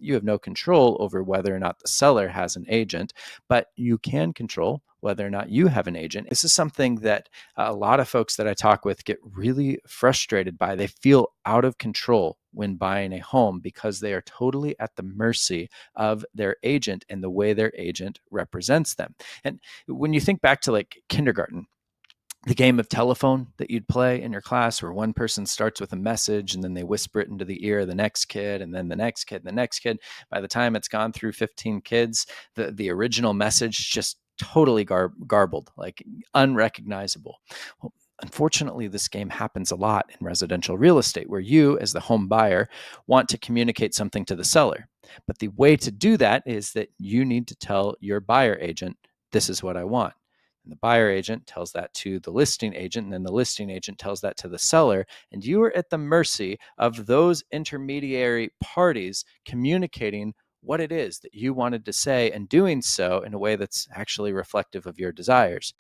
you have no control over whether or not the seller has an agent, but you can control whether or not you have an agent. This is something that a lot of folks that I talk with get really frustrated by. They feel out of control when buying a home because they are totally at the mercy of their agent and the way their agent represents them. And when you think back to like kindergarten, the game of telephone that you'd play in your class where one person starts with a message and then they whisper it into the ear of the next kid and then the next kid and the next kid. By the time it's gone through 15 kids, the original message just totally garbled, like unrecognizable. Well, unfortunately, this game happens a lot in residential real estate where you, as the home buyer, want to communicate something to the seller. But the way to do that is that you need to tell your buyer agent, this is what I want. And the buyer agent tells that to the listing agent, and then the listing agent tells that to the seller. And you are at the mercy of those intermediary parties communicating what it is that you wanted to say and doing so in a way that's actually reflective of your desires.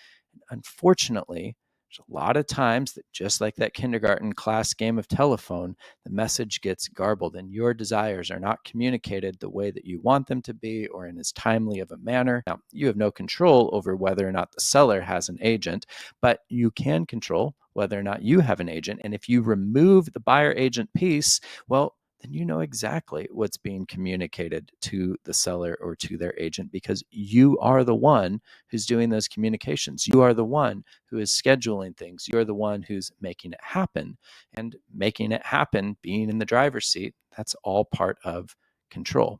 Unfortunately, there's a lot of times that just like that kindergarten class game of telephone, the message gets garbled and your desires are not communicated the way that you want them to be or in as timely of a manner. Now, you have no control over whether or not the seller has an agent, but you can control whether or not you have an agent. And if you remove the buyer agent piece, well, then you know exactly what's being communicated to the seller or to their agent because you are the one who's doing those communications. You are the one who is scheduling things. You're the one who's making it happen. And making it happen, being in the driver's seat, that's all part of control.